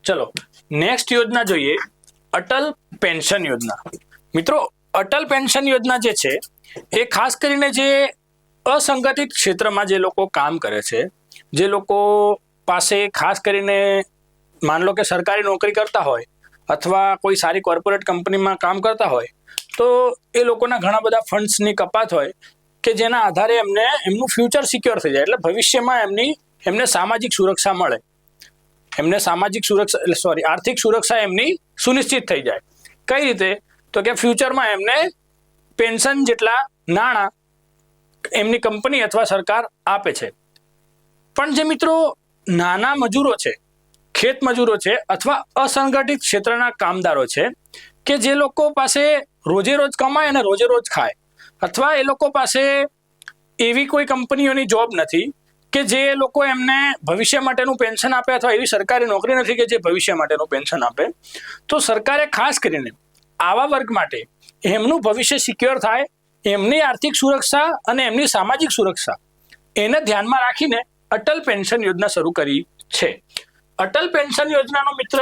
ચલો નેક્સ્ટ યોજના જોઈએ, અટલ પેન્શન યોજના. મિત્રો અટલ પેન્શન યોજના જે છે એ ખાસ કરીને જે અસંગઠિત ક્ષેત્રમાં જે લોકો કામ કરે છે, જે લોકો પાસે ખાસ કરીને માન લો કે સરકારી નોકરી કરતા હોય અથવા કોઈ સારી કોર્પોરેટ કંપનીમાં કામ કરતા હોય, તો એ લોકોના ઘણા બધા ફંડ્સની કપાત હોય કે જેના આધારે એમને એમનું ફ્યુચર સિક્યોર થઈ જાય, એટલે ભવિષ્યમાં એમને સામાજિક સુરક્ષા મળે, એમને સામાજિક સુરક્ષા આર્થિક સુરક્ષા એમની સુનિશ્ચિત થઈ જાય. કઈ રીતે? તો કે ફ્યુચરમાં એમને પેન્શન જેટલા નાણાં એમની કંપની અથવા સરકાર આપે છે. પણ જે મિત્રો નાના મજૂરો છે, ખેત મજૂરો છે અથવા અસંગઠિત ક્ષેત્રના કામદારો છે કે જે લોકો પાસે રોજે રોજ કમાય અને રોજે રોજ ખાય, અથવા એ લોકો પાસે એવી કોઈ કંપનીઓની જોબ નથી કે જે લોકો એમને ભવિષ્ય માટેનું પેન્શન આપે, અથવા એવી સરકારી નોકરી નથી કે જે ભવિષ્ય માટેનું પેન્શન આપે, તો સરકારે ખાસ કરીને આવા વર્ગ માટે એમનું ભવિષ્ય સિક્યોર થાય, એમની આર્થિક સુરક્ષા અને એમની સામાજિક સુરક્ષા એને ધ્યાનમાં રાખીને અટલ પેન્શન યોજના શરૂ કરી છે. અટલ પેન્શન યોજનાનો મિત્ર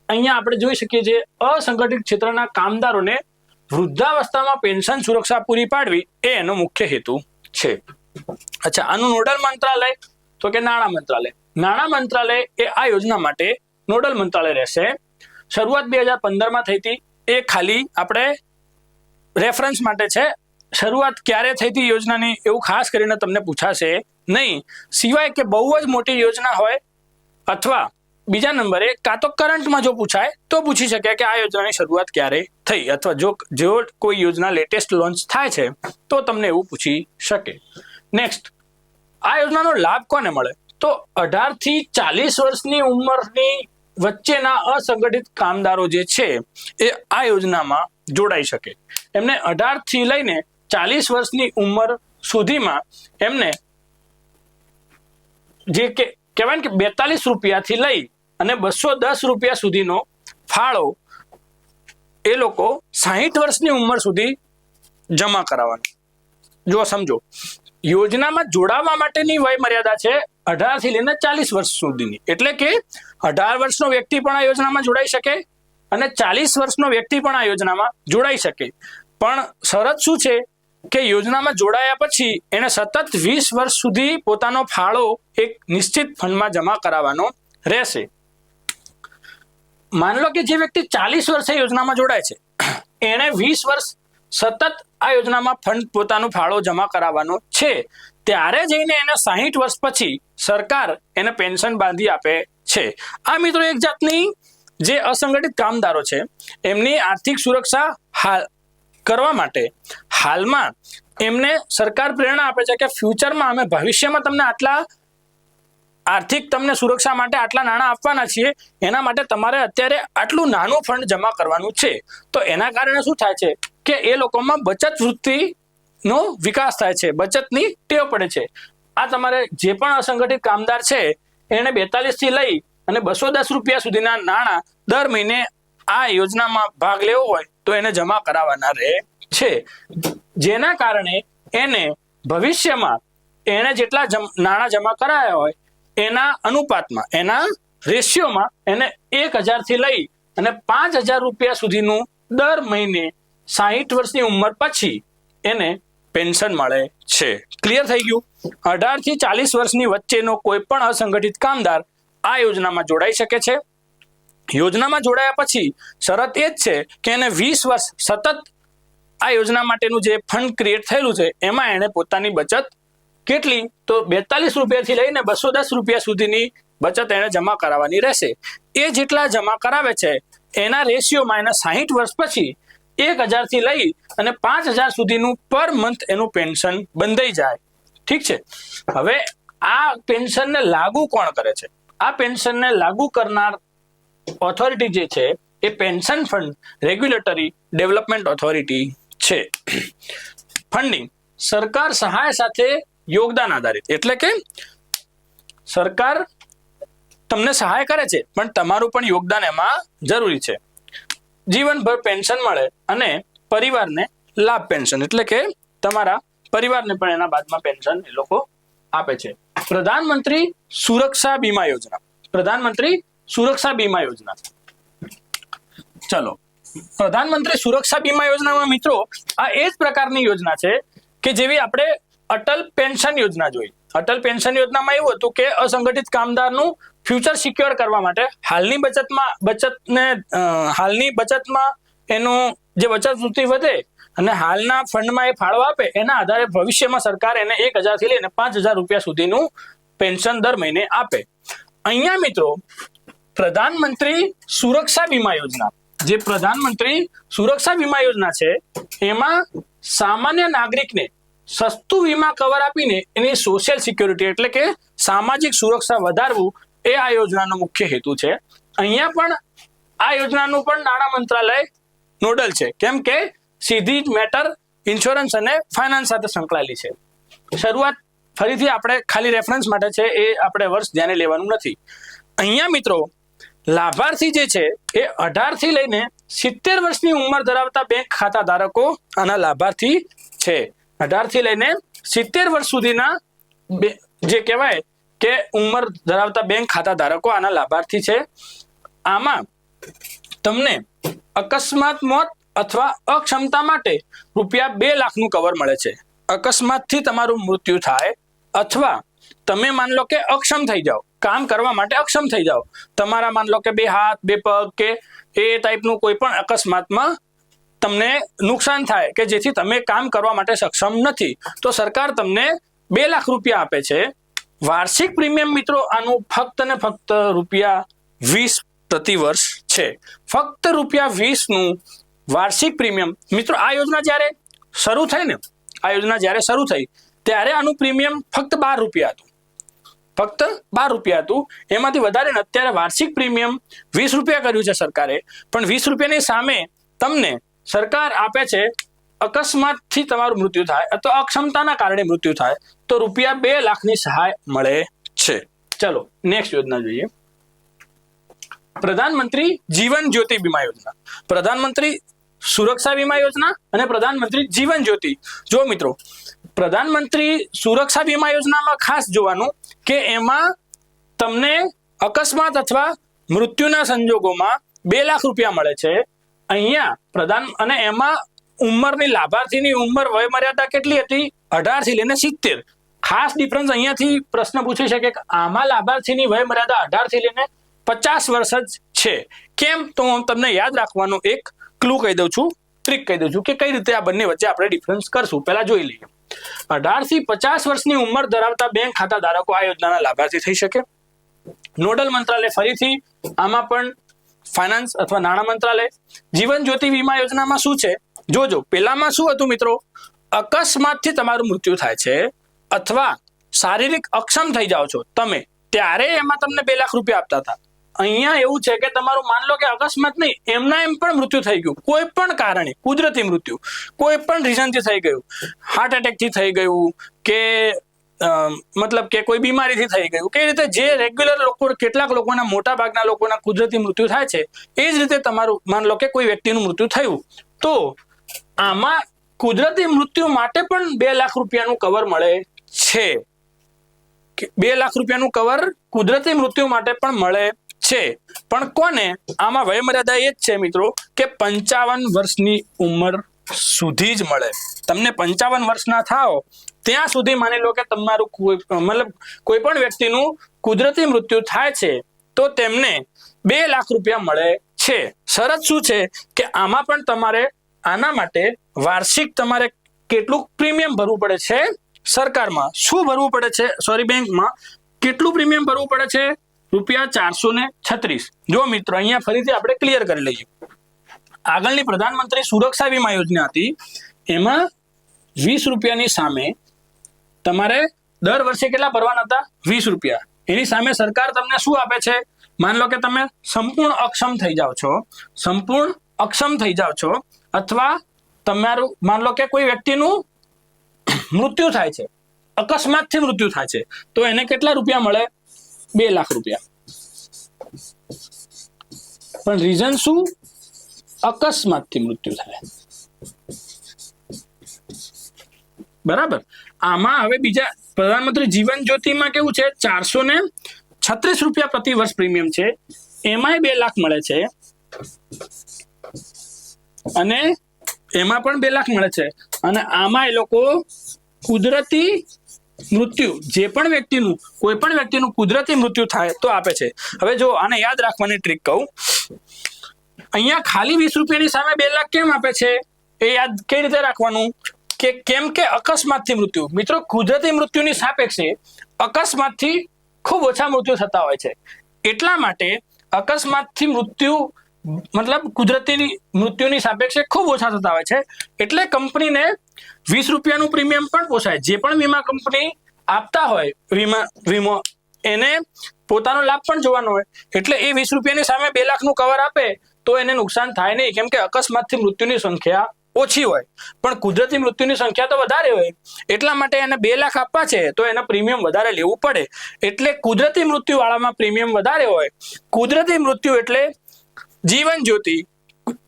અહીંયા આપણે જોઈ શકીએ છીએ, અસંગઠિત ક્ષેત્રના કામદારોને વૃદ્ધાવસ્થામાં પેન્શન સુરક્ષા પૂરી પાડવી એ એનો મુખ્ય હેતુ છે. અચ્છા, આનું નોડલ મંત્રાલય તો કે નાણાં મંત્રાલય. નાણાં મંત્રાલય એ આ યોજના માટે નોડલ મંત્રાલય રહેશે. શરૂઆત 2015માં થઈ હતી, એ ખાલી આપણે રેફરન્સ માટે છે. શરૂઆત ક્યારે થઈ હતી યોજનાની એવું ખાસ કરીને તમને પૂછાશે નહીં, સિવાય કે બહુ જ મોટી યોજના હોય અથવા બીજા નંબરે કાં તો કરંટમાં જો પૂછાય તો પૂછી શકે કે આ યોજનાની શરૂઆત ક્યારે થઈ, અથવા જો કોઈ યોજના લેટેસ્ટ લોન્ચ થાય છે તો તમને એવું પૂછી શકે. નેક્સ્ટ, આ યોજનાનો લાભ કોને મળે? તો 18 થી 40 વર્ષની ઉંમરની વચ્ચેના અસંગઠિત કામદારો જે છે એ આ યોજનામાં જોડાઈ શકે. એમને 18 થી લઈને 40 વર્ષની ઉંમર સુધીમાં એમને જે કે કહેવાય ને કે 42 રૂપિયાથી લઈ અને 210 રૂપિયા સુધીનો ફાળો એ લોકો 60 વર્ષની ઉંમર સુધી જમા કરાવવાનો. જો સમજો, યોજનામાં જોડાવા માટેની વય મર્યાદા છે 18 થી લઈને 40 વર્ષ સુધીની, એટલે કે 18 વર્ષનો વ્યક્તિ પણ આ યોજનામાં જોડાઈ શકે અને 40 વર્ષનો વ્યક્તિ પણ આ યોજનામાં જોડાઈ શકે. પણ શરત શું છે કે યોજનામાં જોડાયા પછી એને સતત 20 વર્ષ સુધી પોતાનો ફાળો એક નિશ્ચિત ફંડમાં જમા કરાવવાનો રહેશે. માન લો કે જે વ્યક્તિ 40 વર્ષે યોજનામાં જોડાય છે, એને 20 વર્ષ સતત આ યોજનામાં ફંડ પોતાનો ફાળો જમા કરાવવાનો છે, ત્યારે જઈને એને 60 વર્ષ પછી સરકાર એને પેન્શન બાંધી આપે છે. આ મિત્રો એક જાતની જે અસંગઠિત કામદારો છે એમની આર્થિક સુરક્ષા કરવા માટે હાલમાં એમને સરકાર પ્રેરણા આપે છે કે ફ્યુચરમાં અમે ભવિષ્યમાં તમને આટલા આર્થિક તમને સુરક્ષા માટે આટલા નાણાં આપવાના છીએ, એના માટે તમારે અત્યારે આટલું નાનું ફંડ જમા કરવાનું છે. તો એના કારણે શું થાય છે કે એ લોકોમાં બચત વૃત્તિનો વિકાસ થાય છે, બચતની ટેવ પડે છે. આ તમારે જે પણ અસંગઠિત કામદાર છે એને 42 થી લઈ અને 210 રૂપિયા સુધીના નાણાં દર મહિને આ યોજનામાં ભાગ લેવો હોય તો એને જમા કરાવવાના રહે છે, જેના કારણે એને ભવિષ્યમાં એને જેટલા નાણાં જમા કરાયા હોય એના અનુપાતમાં, એના રેશિયોમાં એને 1000 થી લઈ અને 5000 રૂપિયા સુધીનું દર મહિને 60 વર્ષની ઉંમર પછી એને પેન્શન મળે છે. ક્લિયર થઈ ગયું? 18 થી 40 વર્ષની વચ્ચેનો કોઈ પણ અસંગઠિત કામદાર આ યોજનામાં જોડાઈ શકે છે. યોજનામાં જોડાયા પછી શરત એ જ છે કે એને 20 વર્ષ સતત આ યોજના માટેનું જે ફંડ ક્રિએટ થયેલું છે એમાં એને પોતાની બચત કેટલી? તો 42 રૂપિયાથી લઈને 210 રૂપિયા સુધીની બચત એને જમા કરાવવાની રહેશે. એ જેટલા જમા કરાવે છે એના રેશિયોમાં એને 60 વર્ષ પછી 1000 થી લઈ અને 5000 સુધીનું પર મંથ એનું પેન્શન બંધાઈ જાય. ઠીક છે. હવે આ પેન્શનને લાગુ કોણ કરે છે? આ પેન્શનને લાગુ કરનાર ઓથોરિટી જે છે એ pension fund regulatory development authority છે. ફંડિંગ સરકાર સહાય સાથે યોગદાન આધારિત, એટલે કે સરકાર તમને સહાય કરે છે પણ તમારું પણ યોગદાન એમાં જરૂરી છે. જીવનભર પેન્શન મળે અને પરિવારને લાભ પેન્શન, એટલે કે તમારા પરિવારને પણ એના બાદમાં પેન્શન એ લોકો આપે છે. પ્રધાનમંત્રી સુરક્ષા બીમા યોજના. પ્રધાનમંત્રી સુરક્ષા બીમા યોજના. ચલો, પ્રધાનમંત્રી સુરક્ષા બીમા યોજનામાં મિત્રો આ એ જ પ્રકારની યોજના છે કે જેવી આપણે અટલ પેન્શન યોજના જોઈ. અટલ પેન્શન યોજનામાં એવું હતું કે અસંગઠિત કામદારનું ફ્યુચર સિક્યોર કરવા માટે હાલની બચતમાં એનું જે બચત વૃત્તિ વધે અને હાલના ફંડમાં એ ફાળો આપે એના આધારે ભવિષ્યમાં સરકાર એને 1,000 થી લઈને 5,000 રૂપિયા સુધીનું પેન્શન દર મહિને આપે. અહીંયા મિત્રો પ્રધાનમંત્રી સુરક્ષા બીમા યોજના, જે પ્રધાનમંત્રી સુરક્ષા બીમા યોજના છે એમાં સામાન્ય નાગરિકને સસ્તું વીમા કવર આપીને એની સોશિયલ સિક્યોરિટી એટલે કે સામાજિક સુરક્ષા વધારવું એ આ યોજનાનો મુખ્ય હેતુ છે. અહીંયા પણ આ યોજનાનું પણ નાણાં મંત્રાલય નોડલ છે, કેમ કે સીધી જ મેટર ઇન્સ્યોરન્સ અને ફાઇનાન્સ સાથે સંકળાયેલી છે. શરૂઆત ફરીથી આપણે ખાલી રેફરન્સ માટે છે, એ આપણે વર્ષ ધ્યાને લેવાનું નથી. અહીંયા મિત્રો લાભાર્થી જે છે એ 18 થી લઈને 70 વર્ષની ઉંમર ધરાવતા બેંક ખાતા ધારકો આના લાભાર્થી છે. 18 થી લઈને 70 વર્ષ સુધીના જે કહેવાય કે ઉંમર ધરાવતા બેંક ખાતા ધારકો આના લાભાર્થી છે. આમાં તમને અકસ્માત મોત અથવા અક્ષમતા માટે રૂપિયા 2 લાખનું કવર મળે છે. અકસ્માતથી તમારું મૃત્યુ થાય અથવા તમે માન લો કે અક્ષમ થઈ જાઓ, કામ કરવા માટે અક્ષમ થઈ જાઓ, તમારા માન લો કે 2 હાથ 2 પગ કે એ ટાઈપનું કોઈ પણ અકસ્માતમાં તમને નુકસાન થાય કે જેથી તમે કામ કરવા માટે સક્ષમ નથી, તો સરકાર તમને 2 લાખ રૂપિયા આપે છે. વાર્ષિક પ્રીમિયમ મિત્રો આનું ફક્ત ને ફક્ત ₹20 પ્રતિ વર્ષ છે. ફક્ત ₹20 નું વાર્ષિક પ્રીમિયમ. મિત્રો આ યોજના જ્યારે શરૂ થઈ ત્યારે આનું પ્રીમિયમ ફક્ત ₹12 હતું. ફક્ત ₹12 હતું. એમાંથી વધારે ને અત્યારે વાર્ષિક પ્રીમિયમ ₹20 કર્યું છે સરકારે. પણ ₹20 સામે તમને સરકાર આપે છે અકસ્માતથી તમારું મૃત્યુ થાય અથવા અક્ષમતાના કારણે મૃત્યુ થાય તો ₹2 લાખની સહાય મળે છે. ચલો નેક્સ્ટ યોજના જોઈએ. પ્રધાનમંત્રી જીવન જ્યોતિ બીમા યોજના. પ્રધાનમંત્રી સુરક્ષા બીમા યોજના અને પ્રધાનમંત્રી જીવન જ્યોતિ. જો મિત્રો પ્રધાનમંત્રી સુરક્ષા બીમા યોજનામાં ખાસ જોવાનું કે એમાં તમને અકસ્માત અથવા મૃત્યુના સંજોગોમાં 2 લાખ રૂપિયા મળે છે. અહીંયા અને એમાં ઉંમરની લાભાર્થીની ઉંમર વયમર્યાદા કેટલી હતી? 18 થી લઈને 70. ખાસ ડિફરન્સ અહીંયાથી પ્રશ્ન પૂછી શકે કે આમાં લાભાર્થીની વયમર્યાદા 18 થી લઈને 50 વર્ષ જ છે. કેમ? તો હું તમને યાદ રાખવાનું એક ક્લુ કહી દઉં છું, ટ્રીક કહી દઉં છું કે કઈ રીતે આ બંને વચ્ચે આપણે ડિફરન્સ કરશું. પહેલા જોઈ લઈએ. 18 થી 50 વર્ષની ઉંમર ધરાવતા બેંક ખાતા ધારકો આ યોજનાના લાભાર્થી થઈ શકે. નોડલ મંત્રાલય ફરીથી આમાં પણ ફાઇનાન્સ અથવા નાણાં મંત્રાલય. જીવન જ્યોતિ વીમા યોજનામાં શું છે જોજો. પેલામાં શું હતું મિત્રો? અકસ્માતથી તમારું મૃત્યુ થાય છે અથવા શારીરિક અક્ષમ થઈ જાઓ છો તમે, ત્યારે એમાં તમને 2 લાખ રૂપિયા આપતા હતા. અહીંયા એવું છે કે તમારું માન લો કે અકસ્માત નહીં, એમના એમ પણ મૃત્યુ થઈ ગયું, કોઈ પણ કારણે, કુદરતી મૃત્યુ કોઈ પણ રીઝનથી થઈ ગયું, હાર્ટ એટેકથી થઈ ગયું કે મતલબ કે કોઈ બીમારીથી થઈ ગયું, કે રીતે જે રેગ્યુલર લોકો, કેટલાક લોકોના, મોટા ભાગના લોકોના કુદરતી મૃત્યુ થાય છે એ જ રીતે તમારું માન લો કે કોઈ વ્યક્તિનું મૃત્યુ થયું, તો આમાં કુદરતી મૃત્યુ માટે પણ 2 લાખ રૂપિયાનું કવર મળે છે. 2 લાખ રૂપિયાનું કવર કુદરતી મૃત્યુ માટે પણ મળે છે. પણ કોને? આમાં વયમર્યાદા એ જ છે મિત્રો કે 55 વર્ષની ઉંમર સુધી જ મળે. તમને 55 વર્ષના થાઓ ત્યાં સુધી માની લો કે તમારું કોઈ પણ વ્યક્તિનું કુદરતી મૃત્યુ થાય છે તો તેમને 2 લાખ રૂપિયા મળે છે. શરત શું છે કે આમાં પણ તમારે આના માટે વાર્ષિક તમારે કેટલું પ્રીમિયમ ભરવું પડે છે? સરકારમાં શું ભરવું પડે છે? બેંકમાં કેટલું પ્રીમિયમ ભરવું પડે છે? ₹436. જો મિત્રો અહીંયા ફરીથી આપણે ક્લિયર કરી લઈએ. આગળની પ્રધાનમંત્રી સુરક્ષા વીમા યોજના હતી, એમાં ₹20 સામે તમારે દર વર્ષે કેટલા ભરવાના હતા? ₹20. એની સામે સરકાર તમને શું આપે છે? માન લો કે તમે સંપૂર્ણ અક્ષમ થઈ જાઓ છો અથવા તમારું માન લો કે કોઈ વ્યક્તિનું મૃત્યુ થાય છે, અકસ્માતથી મૃત્યુ થાય છે, તો એને કેટલા રૂપિયા મળે? 2 લાખ રૂપિયા. પણ રીઝન શું? અકસ્માતથી મૃત્યુ થાય. બરાબર. આમાં હવે બીજા પ્રધાનમંત્રી જીવન જ્યોતિમાં કેવું છે? ₹436 પ્રતિ વર્ષ પ્રીમિયમ છે. એમાંય 2 લાખ મળે છે અને એમાં પણ 2 લાખ મળે છે અને આમાં એ લોકો કુદરતી મૃત્યુ જે પણ વ્યક્તિનું કોઈ પણ વ્યક્તિનું કુદરતી મૃત્યુ થાય તો આપે છે. હવે જો આને યાદ રાખવાની ટ્રીક કહું, અહીંયા ખાલી 20 રૂપિયાની સામે 2 લાખ કેમ આપે છે એ યાદ કેવી રીતે રાખવાનું કે કેમ કે અકસ્માતથી મૃત્યુ. મિત્રો, કુદરતી મૃત્યુની સાપેક્ષે અકસ્માતથી ખૂબ ઓછા મૃત્યુ થતા હોય છે. એટલા માટે અકસ્માતથી મૃત્યુ મતલબ કુદરતી મૃત્યુની સાપેક્ષે ખૂબ ઓછા થતા હોય છે. એટલે કંપનીને 20 રૂપિયાનું પ્રીમિયમ પણ પોસાય. જે પણ વીમા કંપની આપતા હોય વીમો એને પોતાનો લાભ પણ જોવાનો હોય. એટલે એ 20 રૂપિયાની સામે 2 લાખનું કવર આપે તો એને નુકસાન થાય નહીં, કેમ કે અકસ્માતથી મૃત્યુની સંખ્યા ઓછી હોય પણ કુદરતી મૃત્યુની સંખ્યા તો વધારે હોય. એટલા માટે એને 2 લાખ આપવા છે તો એના પ્રીમિયમ વધારે લેવું પડે. એટલે કુદરતી મૃત્યુ વાળામાં પ્રીમિયમ વધારે હોય. કુદરતી મૃત્યુ એટલે જીવન જ્યોતિ,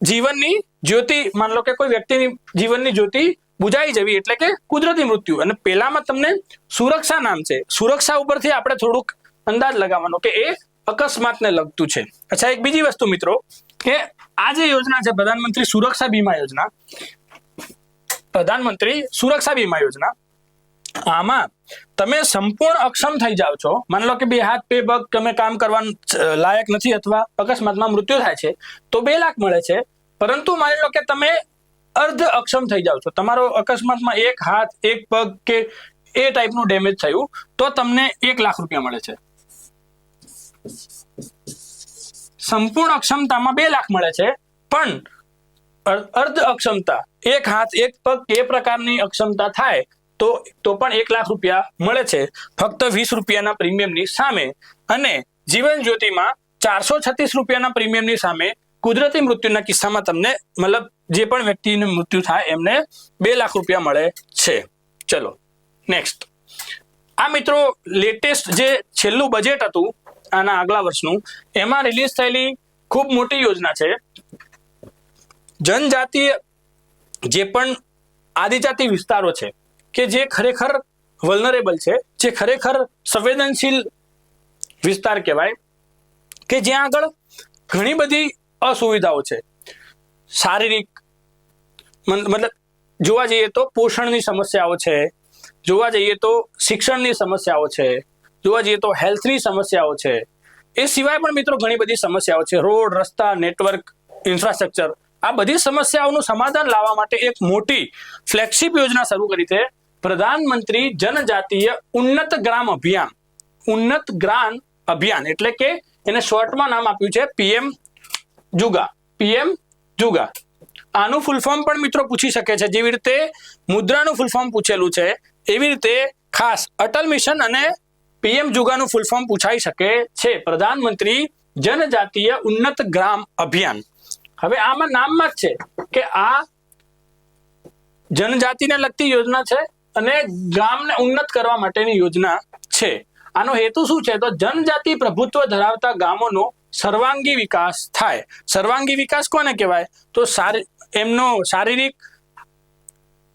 જીવનની જ્યોતિ, માન લો કે કોઈ વ્યક્તિની જીવનની જ્યોતિ બુજાઈ જવી એટલે કે કુદરતી મૃત્યુ. અને પેલામાં તમને સુરક્ષા નામ છે. સુરક્ષા ઉપરથી આપણે થોડુંક અંદાજ લગાવવાનો કે એ અકસ્માતને લગતું છે. અચ્છા, એક બીજી વસ્તુ મિત્રો કે આ જે યોજના છે પ્રધાનમંત્રી સુરક્ષા બીમા યોજના, પ્રધાનમંત્રી સુરક્ષા બીમા યોજના, આમાં તમે સંપૂર્ણ અક્ષમ થઈ જાવ છો, માની લો કે 2 હાથ 2 પગ તમે કામ કરવાનું લાયક નથી અથવા અકસ્માતમાં મૃત્યુ થાય છે તો 2 લાખ મળે છે. પરંતુ માની લો કે તમે અર્ધ અક્ષમ થઈ જાવ છો, તમારો અકસ્માતમાં 1 હાથ 1 પગ કે એ ટાઈપનું ડેમેજ થયું તો તમને 1 લાખ રૂપિયા મળે છે. સંપૂર્ણ અક્ષમતામાં 2 લાખ મળે છે પણ અર્ધ અક્ષમતા 1 હાથ 1 પગ એ પ્રકારની અક્ષમતા થાય તો પણ 1 લાખ રૂપિયા મળે છે ફક્ત 20 રૂપિયાના પ્રીમિયમની સામે. અને જીવન જ્યોતિમાં 436 રૂપિયાના પ્રીમિયમની સામે કુદરતી મૃત્યુના કિસ્સામાં તમને મતલબ જે પણ વ્યક્તિનું મૃત્યુ થાય એમને 2 લાખ રૂપિયા મળે છે. ચલો નેક્સ્ટ. આ મિત્રો લેટેસ્ટ જે છેલ્લું બજેટ હતું આના આગલા વર્ષનું, એમાં રિલીઝ થયેલી ખૂબ મોટી યોજના છે. જનજાતીય જે પણ આદિજાતિ વિસ્તારો છે કે જે ખરેખર વલ્નરેબલ છે, જે ખરેખર સંવેદનશીલ વિસ્તાર કહેવાય, કે જ્યાં આગળ ઘણી બધી અસુવિધાઓ છે. શારીરિક મતલબ જોવા જઈએ તો પોષણની સમસ્યાઓ છે, જોવા જઈએ તો શિક્ષણની સમસ્યાઓ છે, જોવા જઈએ તો હેલ્થની સમસ્યાઓ છે. એ સિવાય પણ મિત્રો ઘણી બધી સમસ્યાઓ છે. રોડ, રસ્તા, નેટવર્ક, ઇન્ફ્રાસ્ટ્રક્ચર, આ બધી સમસ્યાઓનું સમાધાન લાવવા માટે એક મોટી ફ્લેગશિપ યોજના શરૂ કરી છે, પ્રધાનમંત્રી જનજાતીય ઉન્નત ગ્રામ અભિયાન. ઉન્નત ગ્રામ અભિયાન એટલે કે એને શોર્ટમાં નામ આપ્યું છે PM જુગા. PM જુગા. આનું ફૂલ ફોર્મ પણ મિત્રો પૂછી શકે છે. જેવી રીતે મુદ્રાનું ફૂલ ફોર્મ પૂછેલું છે એવી રીતે ખાસ અટલ મિશન અને PM જુગાનું ફૂલ ફોર્મ પૂછાઈ શકે છે, પ્રધાનમંત્રી જનજાતીય ઉન્નત ગ્રામ અભિયાન. હવે આમાં નામમાં જ છે કે આ જનજાતિને લગતી યોજના છે અને ગામને ઉન્નત કરવા માટેની યોજના છે. આનો હેતુ શું છે તો જનજાતિ પ્રભુત્વ ધરાવતા ગામોનો સર્વાંગી વિકાસ થાય. સર્વાંગી વિકાસ કોને કહેવાય તો એમનો શારીરિક,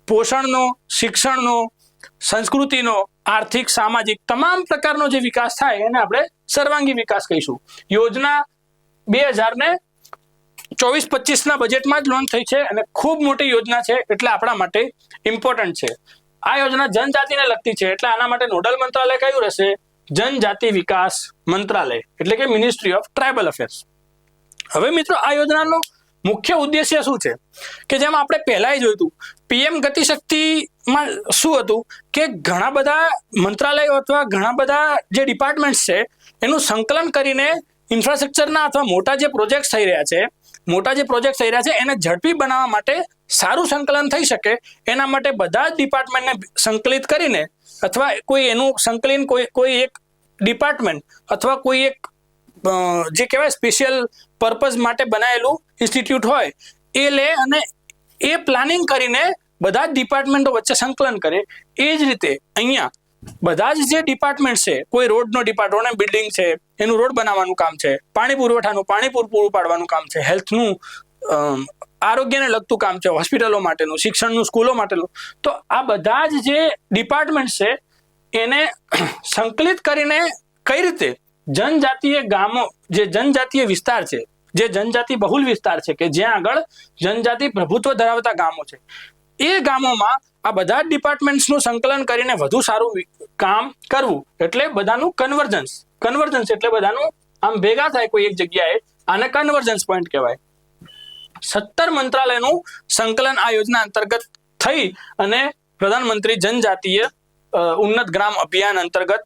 પોષણનો, શિક્ષણનો, સંસ્કૃતિનો, આર્થિક, સામાજિક તમામ પ્રકારનો જે વિકાસ થાય એને આપણે સર્વાંગી વિકાસ કહીશું. યોજના 2024-25ના બજેટમાં જ લોન્ચ થઈ છે અને ખૂબ મોટી યોજના છે એટલે આપણા માટે ઇમ્પોર્ટન્ટ છે. આ યોજના જનજાતિને લગતી છે એટલે આના માટે નોડલ મંત્રાલય કયું રહેશે? જનજાતિ વિકાસ મંત્રાલય એટલે કે મિનિસ્ટ્રી ઓફ ટ્રાઇબલ અફેર્સ. હવે મિત્રો આ યોજનાનો મુખ્ય ઉદ્દેશ્ય શું છે કે જેમ આપણે પહેલા જોયું હતું PM ગતિશક્તિમાં શું હતું કે ઘણા બધા મંત્રાલયો અથવા ઘણા બધા જે ડિપાર્ટમેન્ટ્સ છે એનું સંકલન કરીને ઇન્ફ્રાસ્ટ્રક્ચરના અથવા મોટા જે પ્રોજેક્ટ થઈ રહ્યા છે એને ઝડપી બનાવવા માટે સારું સંકલન થઈ શકે એના માટે બધા જ ડિપાર્ટમેન્ટને સંકલિત કરીને અથવા કોઈ એનું સંકલન કોઈ એક ડિપાર્ટમેન્ટ અથવા કોઈ એક જે કહેવાય સ્પેશિયલ પર્પઝ માટે બનાવેલું ઇન્સ્ટિટ્યૂટ હોય એ લે અને એ પ્લાનિંગ કરીને બધા જ ડિપાર્ટમેન્ટો વચ્ચે સંકલન કરે. એ જ રીતે અહીંયા બધા જ જે ડિપાર્ટમેન્ટ છે, કોઈ રોડનો ડિપાર્ટમેન્ટ, બિલ્ડિંગ છે એનું રોડ બનાવવાનું કામ છે, પાણી પુરવઠાનું પાણી પૂરું પાડવાનું કામ છે, હેલ્થનું આરોગ્યને લગતું કામ છે, હોસ્પિટલો માટેનું, શિક્ષણનું, સ્કૂલો માટેનું. તો આ બધા જ જે ડિપાર્ટમેન્ટ છે એને સંકલિત કરીને કઈ રીતે જનજાતીય ગામો, જે જનજાતીય વિસ્તાર છે, જે જનજાતિ બહુલ વિસ્તાર છે, કે જ્યાં આગળ જનજાતિ પ્રભુત્વ ધરાવતા ગામો છે, એ ગામોમાં આ બધા ડિપાર્ટમેન્ટ્સનું સંકલન કરીને વધુ સારું કામ કરવું, એટલે બધાનું કન્વર્જન્સ એટલે બધાનું આમ ભેગા થાય કોઈ એક જગ્યાએ, આને કન્વર્જન્સ પોઈન્ટ કહેવાય. 17 મંત્રાલયનું સંકલન આ યોજના અંતર્ગત થઈ અને પ્રધાનમંત્રી જનજાતીય ઉન્નત ગ્રામ અભિયાન અંતર્ગત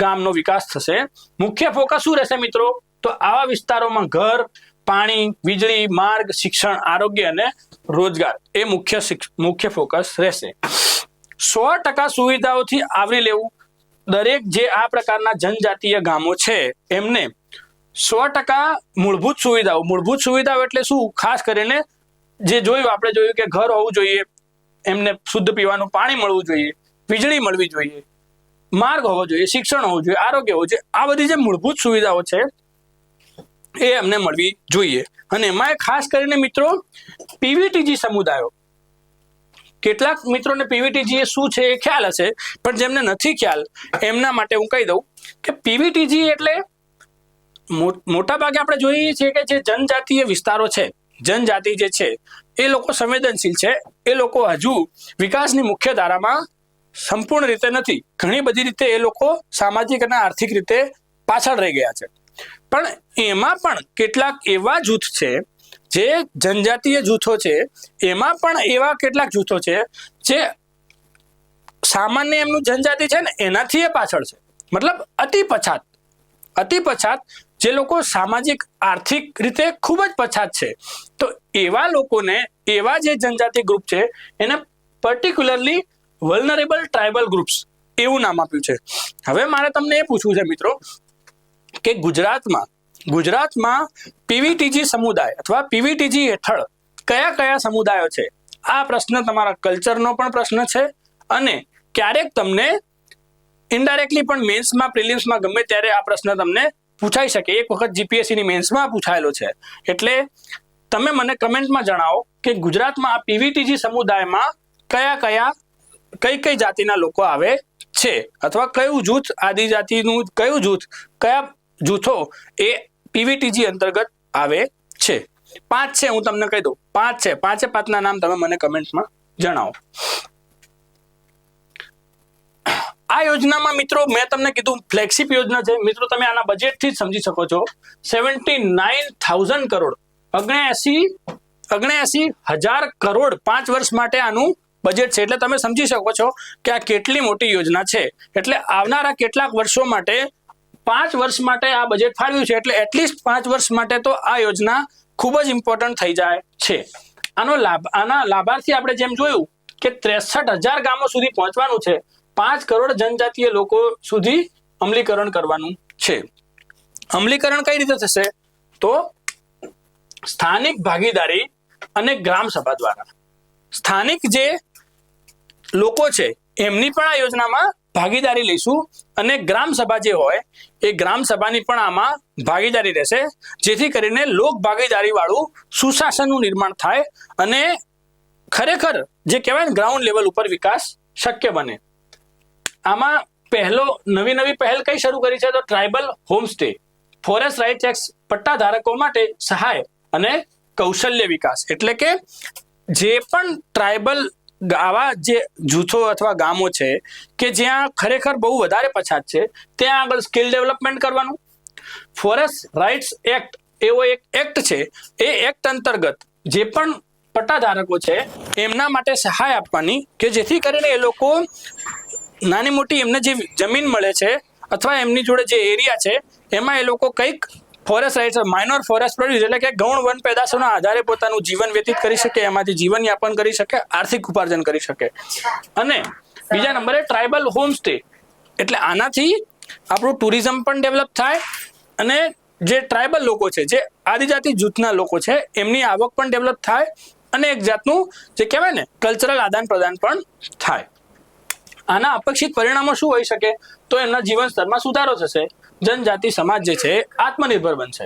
ગામનો વિકાસ થશે. મુખ્ય ફોકસ શું રહેશે મિત્રો? તો આવા વિસ્તારોમાં ઘર, પાણી, વીજળી, માર્ગ, શિક્ષણ, આરોગ્ય અને રોજગાર એ મુખ્ય ફોકસ રહેશે. 100% સુવિધાઓથી આવરી લેવું. દરેક જે આ પ્રકારના જનજાતીય ગામો છે એમને 100% મૂળભૂત સુવિધાઓ એટલે શું? ખાસ કરીને જે આપણે જોયું કે ઘર હોવું જોઈએ, એમને શુદ્ધ પીવાનું પાણી મળવું જોઈએ, વીજળી મળવી જોઈએ, માર્ગ હોવો જોઈએ, શિક્ષણ હોવું જોઈએ, આરોગ્ય હોવું જોઈએ. આ બધી જે મૂળભૂત સુવિધાઓ છે એ અમને મળવી જોઈએ. અને એમાં ખાસ કરીને મિત્રો પીવીટીજી સમુદાયો, કેટલાક મિત્રોને પીવીટીજી શું છે એ ખ્યાલ હશે, પણ જેમને નથી ખ્યાલ એમના માટે હું કહી દઉં કે પીવીટીજી એટલે મોટા ભાગે આપણે જોઈએ છીએ કે જે જનજાતીય વિસ્તારો છે, જનજાતિ જે છે એ લોકો સંવેદનશીલ છે, એ લોકો હજુ વિકાસની મુખ્ય ધારામાં સંપૂર્ણ રીતે નથી. ઘણી બધી રીતે એ લોકો સામાજિક અને આર્થિક રીતે પાછળ રહી ગયા છે. પણ એમાં પણ કેટલાક એવા જૂથ છે, જે જનજાતીય જૂથો છે, એમાં પણ એવા કેટલાક જૂથો છે જે સામાન્ય એમનું જનજાતિ છે ને એનાથી એ પાછળ છે, મતલબ અતિ પછાત જે લોકો સામાજિક આર્થિક રીતે ખૂબ જ પછાત છે. તો એવા લોકોને, એવા જે જનજાતિ ગ્રુપ છે એને પર્ટિક્યુલરલી વલ્નરેબલ ટ્રાઇબલ ગ્રુપ્સ એવું નામ આપ્યું છે. હવે મારે તમને એ પૂછવું છે મિત્રો કે ગુજરાતમાં પીવીટીજી સમુદાય અથવા પીવીટીજી હેઠળ કયા કયા સમુદાયો છે? આ પ્રશ્ન તમારા કલ્ચરનો પણ પ્રશ્ન છે અને ક્યારેક તમને ઇનડાયરેક્ટલી પણ મેન્સમાં, પ્રિલિમ્સમાં ગમે ત્યારે આ પ્રશ્ન તમને પૂછાઈ શકે. એક વખત જીપીએસસીની મેન્સમાં પૂછાયેલો છે. એટલે તમે મને કમેન્ટમાં જણાવો કે ગુજરાતમાં આ પીવીટીજી સમુદાયમાં કઈ જાતિના લોકો આવે છે, અથવા કયું જૂથ, આદિજાતિનું કયું જૂથ, કયા જૂથો એ પીવીટીજી અંતર્ગત આવે છે. 5 છે, હું તમને કહી દઉં, 5 છે. 5 નામ તમે મને કમેન્ટમાં જણાવો. આ યોજનામાં મિત્રો મેં તમને કીધું ફ્લેગશિપ યોજના છે. મિત્રો તમે આના બજેટથી જ સમજી શકો છો. 79,000 કરોડ, 79,000 કરોડ 5 વર્ષ માટે આનું બજેટ છે. એટલે તમે સમજી શકો છો કે આ કેટલી મોટી યોજના છે. એટલે આવનારા કેટલાક વર્ષો માટે 5 વર્ષ માટે આ બજેટ ફાળવ્યું છે. એટલે એટલીસ્ટ 5 વર્ષ માટે તો આ યોજના ખૂબ જ ઇમ્પોર્ટન્ટ થઈ જાય છે. આના લાભાર્થી આપણે જેમ જોયું કે 63,000 ગામો સુધી પહોંચવાનું છે. 5 કરોડ જનજાતીય લોકો સુધી અમલીકરણ કરવાનું છે. અમલીકરણ કઈ રીતે થશે? તો સ્થાનિક ભાગીદારી અને ગ્રામ સભા દ્વારા. સ્થાનિક જે લોકો છે એમની પણ આ યોજનામાં ભાગીદારી લઈશું અને ગ્રામ સભા જે હોય એ ગ્રામ સભાની પણ આમાં ભાગીદારી રહેશે, જેથી કરીને લોક ભાગીદારી વાળું સુશાસનનું નિર્માણ થાય અને ખરેખર જે કહેવાય ને ગ્રાઉન્ડ લેવલ ઉપર વિકાસ શક્ય બને. આમાં નવી પહેલ કઈ શરૂ કરી છે? તો tribal homestay, forest rights act પટ્ટા ધારકો માટે સહાય અને કૌશલ્ય વિકાસ. એટલે કે જે પણ ટ્રાઇબલ આવા જે જૂથો અથવા ગામો છે કે જ્યાં ખરેખર બહુ વધારે પછાત છે, ત્યાં આગળ સ્કિલ ડેવલપમેન્ટ કરવાનું. ફોરેસ્ટ રાઇટ્સ એક્ટ એવો એક એક્ટ છે, એ એક્ટ અંતર્ગત જે પણ પટ્ટા ધારકો છે એમના માટે સહાય આપવાની, કે જેથી કરીને એ લોકો નાની મોટી એમને જે જમીન મળે છે અથવા એમની જોડે જે એરિયા છે એમાં એ લોકો કંઈક forest rights, minor forest produce એટલે કે ગૌણ વન પેદાશોના આધારે પોતાનું જીવન વ્યતીત કરી શકે, એમાંથી જીવન યાપન કરી શકે, આર્થિક ઉપાર્જન કરી શકે. અને બીજા નંબરે ટ્રાઇબલ હોમસ્ટે, એટલે આનાથી આપણું ટુરિઝમ પણ ડેવલપ થાય અને જે ટ્રાઇબલ લોકો છે, જે આદિજાતિ જૂથના લોકો છે, એમની આવક પણ ડેવલપ થાય અને એક જાતનું જે કહેવાય ને કલ્ચરલ આદાન પ્રદાન પણ થાય. આના અપેક્ષિત પરિણામો શું હોઈ શકે? તો એમના જીવન સ્તરમાં સુધારો થશે, જનજાતિ સમાજ જે છે આત્મનિર્ભર બનશે.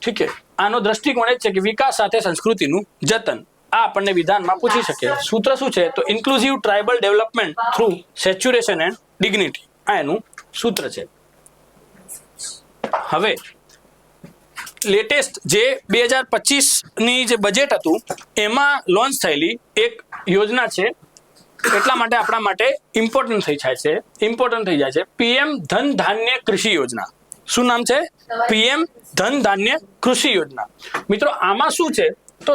ઠીક છે. આનો દ્રષ્ટિકોણ એ જ છે કે વિકાસ સાથે સંસ્કૃતિનું જતન. આ આપણને વિધાનમાં પૂછી શકે. સૂત્ર શું છે? તો inclusive tribal development through saturation and dignity. આ એનું સૂત્ર છે. હવે લેટેસ્ટ જે 2025ની જે બજેટ હતું એમાં લોન્ચ થયેલી એક યોજના છે, એટલા માટે આપણા માટે ઇમ્પોર્ટન્ટ થઈ જાય છે પીએમ ધન ધાન્ય કૃષિ યોજના. શું નામ છે? પીએમ ધન ધાન્ય કૃષિ યોજના. મિત્રો આમાં શું છે તો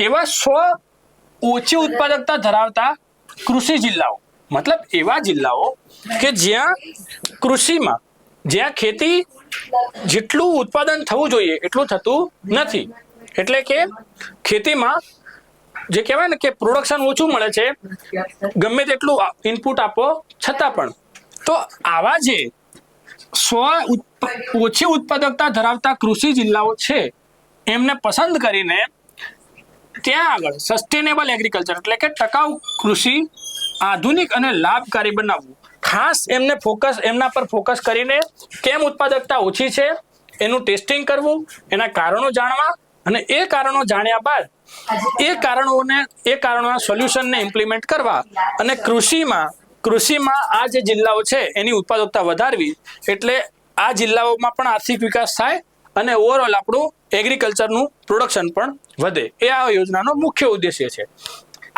એવા 100 ઓછી ઉત્પાદકતા ધરાવતા કૃષિ જિલ્લાઓ, મતલબ એવા જિલ્લાઓ કે જ્યાં ખેતી જેટલું ઉત્પાદન થવું જોઈએ એટલું થતું નથી, એટલે કે ખેતીમાં જે કહેવાય ને કે પ્રોડક્શન ઓછું મળે છે ગમે તેટલું ઇનપુટ આપો છતાં પણ. તો આવા જે 100 ઓછી ઉત્પાદકતા ધરાવતા કૃષિ જિલ્લાઓ છે એમને પસંદ કરીને ત્યાં આગળ સસ્ટેનેબલ એગ્રીકલ્ચર એટલે કે ટકાઉ કૃષિ આધુનિક અને લાભકારી બનાવવું. ખાસ એમના પર ફોકસ કરીને કેમ ઉત્પાદકતા ઓછી છે એનું ટેસ્ટિંગ કરવું, એના કારણો જાણવા, અને એ કારણો જાણ્યા બાદ એ કારણોના સોલ્યુશનને ઇમ્પ્લિમેન્ટ કરવા અને કૃષિમાં આ જે જિલ્લાઓ છે એની ઉત્પાદકતા વધારવી, એટલે આ જિલ્લાઓમાં પણ આર્થિક વિકાસ થાય અને ઓવરઓલ આપણું એગ્રીકલ્ચરનું પ્રોડક્શન પણ વધે. એ આ યોજનાનો મુખ્ય ઉદ્દેશ્ય છે.